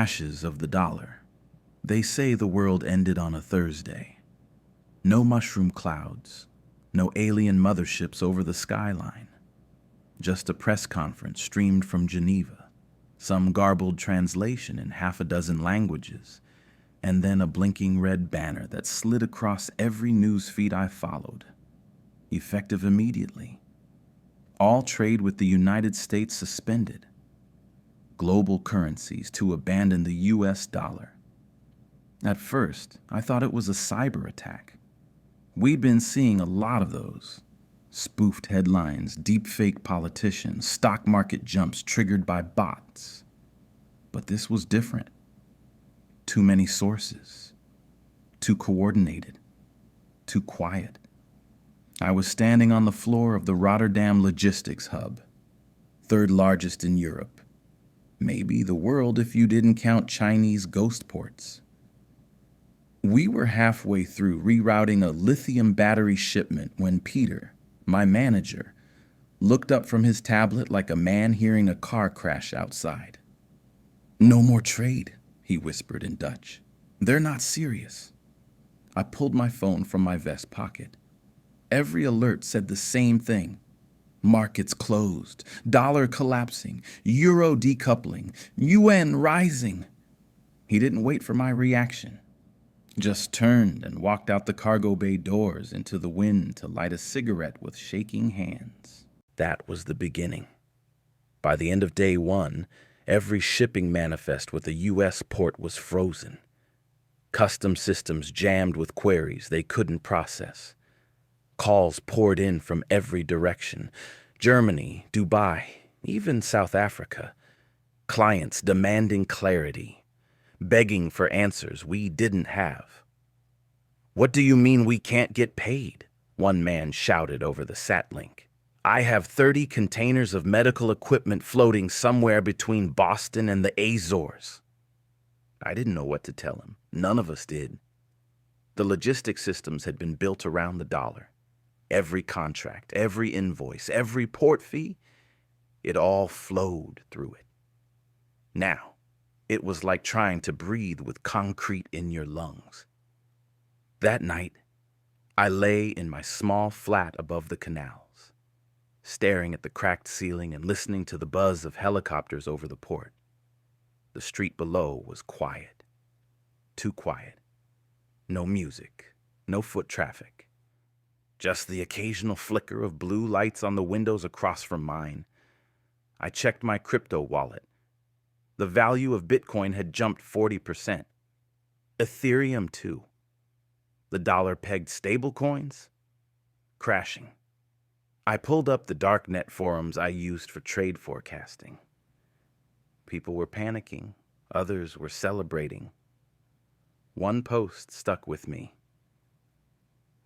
crashes of the dollar. They say the world ended on a Thursday. No mushroom clouds, no alien motherships over the skyline. Just a press conference streamed from Geneva, some garbled translation in half a dozen languages, and then a blinking red banner that slid across every news feed I followed. Effective immediately. All trade with the United States suspended. Global currencies to abandon the US dollar. At first, I thought it was a cyber attack. We'd been seeing a lot of those. Spoofed headlines, deepfake politicians, stock market jumps triggered by bots. But this was different. Too many sources. Too coordinated. Too quiet. I was standing on the floor of the Rotterdam logistics hub, third largest in Europe. Maybe the world if you didn't count Chinese ghost ports. We were halfway through rerouting a lithium battery shipment when Peter, my manager, looked up from his tablet like a man hearing a car crash outside. "No more trade," he whispered in Dutch. "They're not serious." I pulled my phone from my vest pocket. Every alert said the same thing. Markets closed, dollar collapsing, euro decoupling, UN rising. He didn't wait for my reaction. Just turned and walked out the cargo bay doors into the wind to light a cigarette with shaking hands. That was the beginning. By the end of day one, every shipping manifest with a U.S. port was frozen. Custom systems jammed with queries they couldn't process. Calls poured in from every direction. Germany, Dubai, even South Africa. Clients demanding clarity, begging for answers we didn't have. "What do you mean we can't get paid?" one man shouted over the sat link. "I have 30 containers of medical equipment floating somewhere between Boston and the Azores." I didn't know what to tell him. None of us did. The logistics systems had been built around the dollar. Every contract, every invoice, every port fee, it all flowed through it. Now, it was like trying to breathe with concrete in your lungs. That night, I lay in my small flat above the canals, staring at the cracked ceiling and listening to the buzz of helicopters over the port. The street below was quiet. Too quiet. No music, no foot traffic. Just the occasional flicker of blue lights on the windows across from mine. I checked my crypto wallet. The value of Bitcoin had jumped 40%. Ethereum, too. The dollar-pegged stablecoins? Crashing. I pulled up the darknet forums I used for trade forecasting. People were panicking. Others were celebrating. One post stuck with me.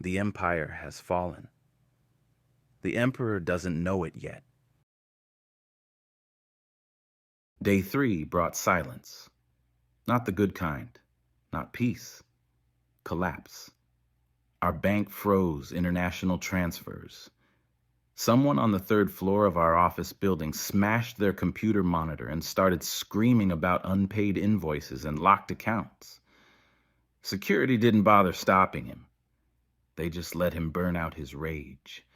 "The empire has fallen. The emperor doesn't know it yet." Day 3 brought silence. Not the good kind. Not peace. Collapse. Our bank froze international transfers. Someone on the third floor of our office building smashed their computer monitor and started screaming about unpaid invoices and locked accounts. Security didn't bother stopping him. They just let him burn out his rage.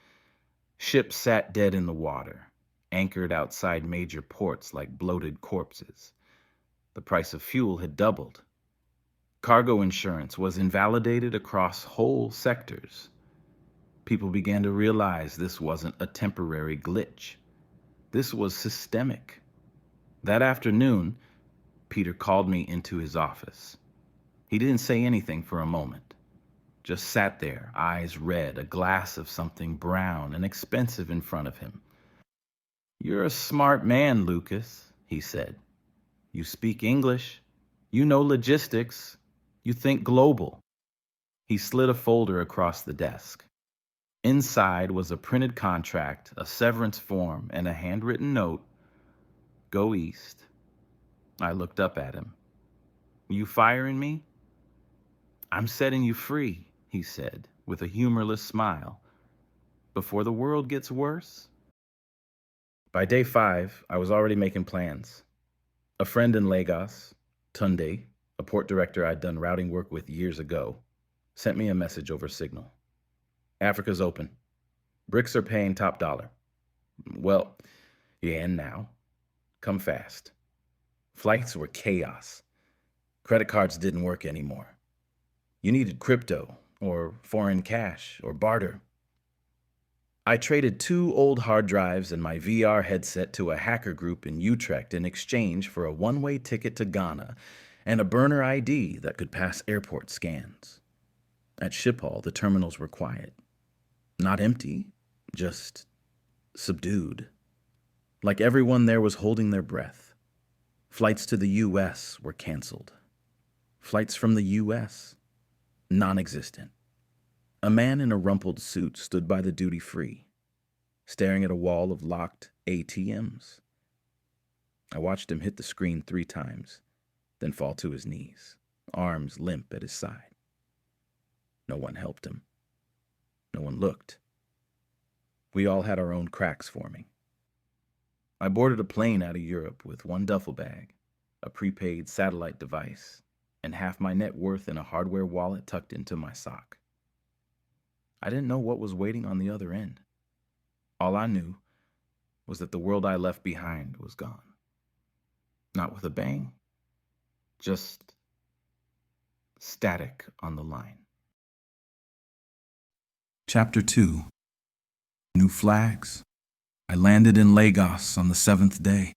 Ships sat dead in the water, anchored outside major ports like bloated corpses. The price of fuel had doubled. Cargo insurance was invalidated across whole sectors. People began to realize this wasn't a temporary glitch. This was systemic. That afternoon, Peter called me into his office. He didn't say anything for a moment. Just sat there, eyes red, a glass of something brown and expensive in front of him. "You're a smart man, Lucas," he said. "You speak English. You know logistics. You think global." He slid a folder across the desk. Inside was a printed contract, a severance form, and a handwritten note. "Go east." I looked up at him. "You firing me?" "I'm setting you free," he said, with a humorless smile. "Before the world gets worse?" By day 5, I was already making plans. A friend in Lagos, Tunde, a port director I'd done routing work with years ago, sent me a message over Signal. Africa's open. BRICS are paying top dollar. Well, yeah, and now? Come fast. Flights were chaos. Credit cards didn't work anymore. You needed crypto, or foreign cash, or barter. I traded 2 old hard drives and my VR headset to a hacker group in Utrecht in exchange for a one-way ticket to Ghana and a burner ID that could pass airport scans. At Schiphol, the terminals were quiet. Not empty, just subdued. Like everyone there was holding their breath. Flights to the U.S. were canceled. Flights from the U.S. non-existent. A man in a rumpled suit stood by the duty-free, staring at a wall of locked ATMs. I watched him hit the screen 3 times, then fall to his knees, arms limp at his side. No one helped him. No one looked. We all had our own cracks forming. I boarded a plane out of Europe with 1 duffel bag, a prepaid satellite device, and half my net worth in a hardware wallet tucked into my sock. I didn't know what was waiting on the other end. All I knew was that the world I left behind was gone. Not with a bang, just static on the line. Chapter 2. New flags. I landed in Lagos on the 7th day.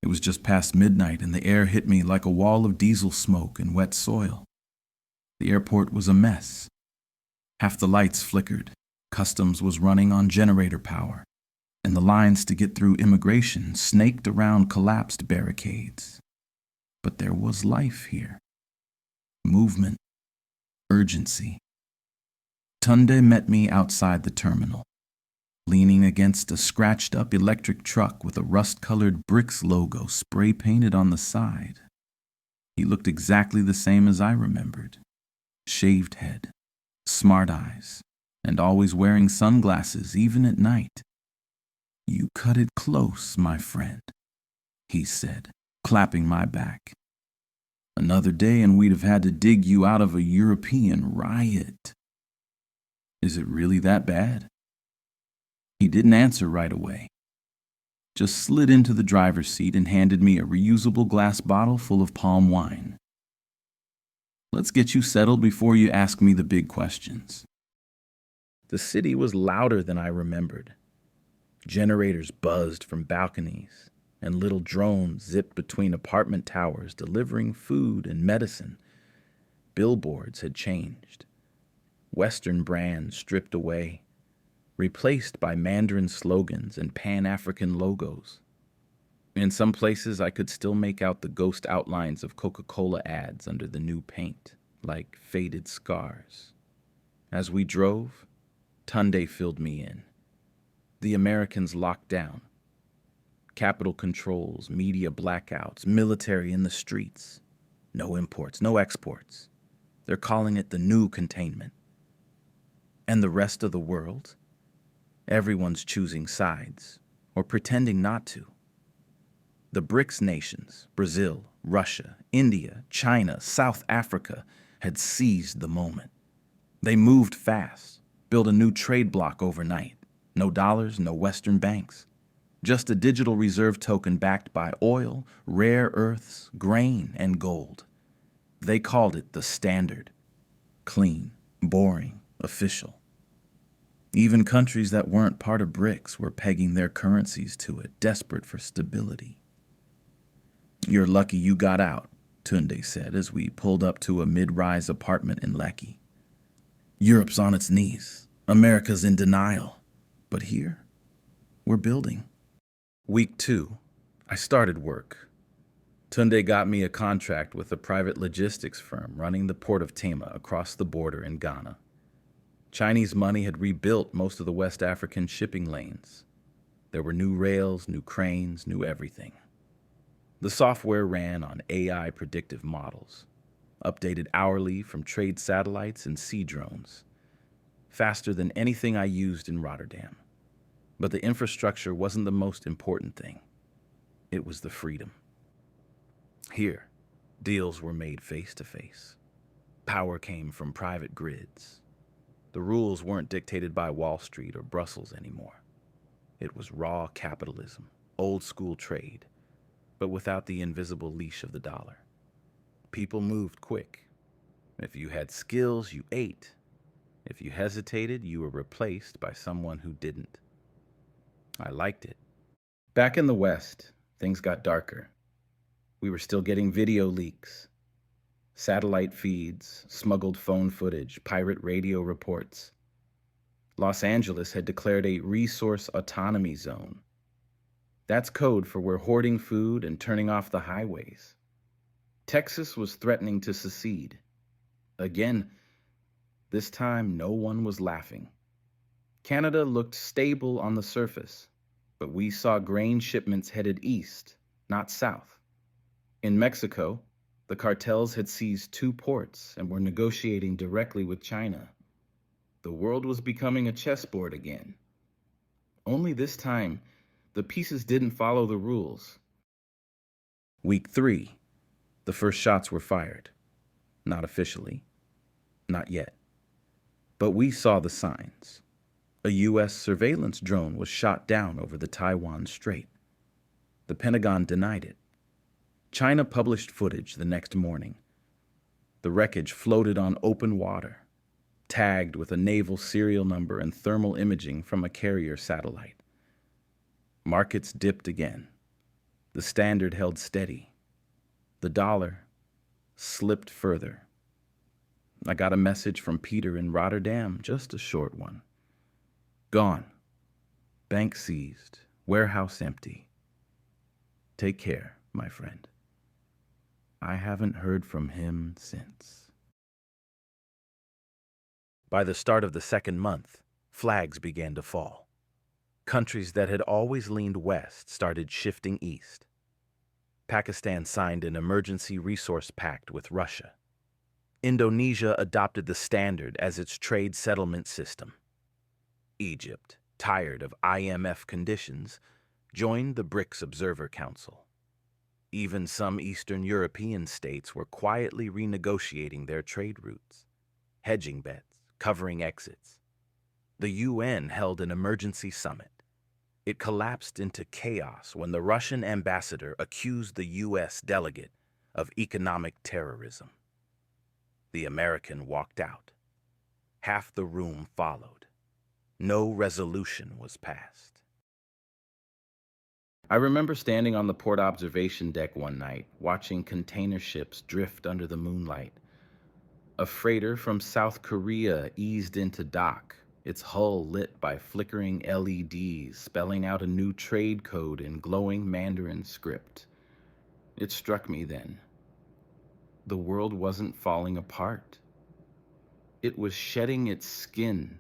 It was just past midnight and the air hit me like a wall of diesel smoke and wet soil. The airport was a mess. Half the lights flickered, customs was running on generator power, and the lines to get through immigration snaked around collapsed barricades. But there was life here. Movement, urgency. Tunde met me outside the terminal, leaning against a scratched-up electric truck with a rust-colored BRICS logo spray-painted on the side. He looked exactly the same as I remembered. Shaved head, smart eyes, and always wearing sunglasses even at night. "You cut it close, my friend," he said, clapping my back. "Another day and we'd have had to dig you out of a European riot." Is it really that bad? He didn't answer right away. Just slid into the driver's seat and handed me a reusable glass bottle full of palm wine. "Let's get you settled before you ask me the big questions." The city was louder than I remembered. Generators buzzed from balconies, and little drones zipped between apartment towers delivering food and medicine. Billboards had changed. Western brands stripped away, replaced by Mandarin slogans and Pan-African logos. In some places, I could still make out the ghost outlines of Coca-Cola ads under the new paint, like faded scars. As we drove, Tunde filled me in. The Americans locked down. Capital controls, media blackouts, military in the streets. No imports, no exports. They're calling it the new containment. And the rest of the world? Everyone's choosing sides, or pretending not to. The BRICS nations, Brazil, Russia, India, China, South Africa, had seized the moment. They moved fast, built a new trade bloc overnight. No dollars, no Western banks. Just a digital reserve token backed by oil, rare earths, grain, and gold. They called it the standard. Clean, boring, official. Even countries that weren't part of BRICS were pegging their currencies to it, desperate for stability. "You're lucky you got out," Tunde said as we pulled up to a mid-rise apartment in Lekki. "Europe's on its knees. America's in denial. But here, we're building." Week 2, I started work. Tunde got me a contract with a private logistics firm running the port of Tema across the border in Ghana. Chinese money had rebuilt most of the West African shipping lanes. There were new rails, new cranes, new everything. The software ran on AI predictive models, updated hourly from trade satellites and sea drones, faster than anything I used in Rotterdam. But the infrastructure wasn't the most important thing. It was the freedom. Here, Deals were made face to face. Power came from private grids. The rules weren't dictated by Wall Street or Brussels anymore. It was raw capitalism, old school trade, but without the invisible leash of the dollar. People moved quick. If you had skills, you ate. If you hesitated, you were replaced by someone who didn't. I liked it. Back in the West, things got darker. We were still getting video leaks, satellite feeds, smuggled phone footage, pirate radio reports. Los Angeles had declared a resource autonomy zone. That's code for we're hoarding food and turning off the highways. Texas was threatening to secede. Again, this time no one was laughing. Canada looked stable on the surface, but we saw grain shipments headed east, not south. In Mexico, the cartels had seized 2 ports and were negotiating directly with China. The world was becoming a chessboard again. Only this time, the pieces didn't follow the rules. Week 3, the first shots were fired. Not officially. Not yet. But we saw the signs. A U.S. surveillance drone was shot down over the Taiwan Strait. The Pentagon denied it. China published footage the next morning. The wreckage floated on open water, tagged with a naval serial number and thermal imaging from a carrier satellite. Markets dipped again. The standard held steady. The dollar slipped further. I got a message from Peter in Rotterdam, just a short one. Gone. Bank seized. Warehouse empty. Take care, my friend. I haven't heard from him since. By the start of the second month, flags began to fall. Countries that had always leaned west started shifting east. Pakistan signed an emergency resource pact with Russia. Indonesia adopted the standard as its trade settlement system. Egypt, tired of IMF conditions, joined the BRICS Observer Council. Even some Eastern European states were quietly renegotiating their trade routes, hedging bets, covering exits. The UN held an emergency summit. It collapsed into chaos when the Russian ambassador accused the U.S. delegate of economic terrorism. The American walked out. Half the room followed. No resolution was passed. I remember standing on the port observation deck one night, watching container ships drift under the moonlight. A freighter from South Korea eased into dock, its hull lit by flickering LEDs, spelling out a new trade code in glowing Mandarin script. It struck me then. The world wasn't falling apart. It was shedding its skin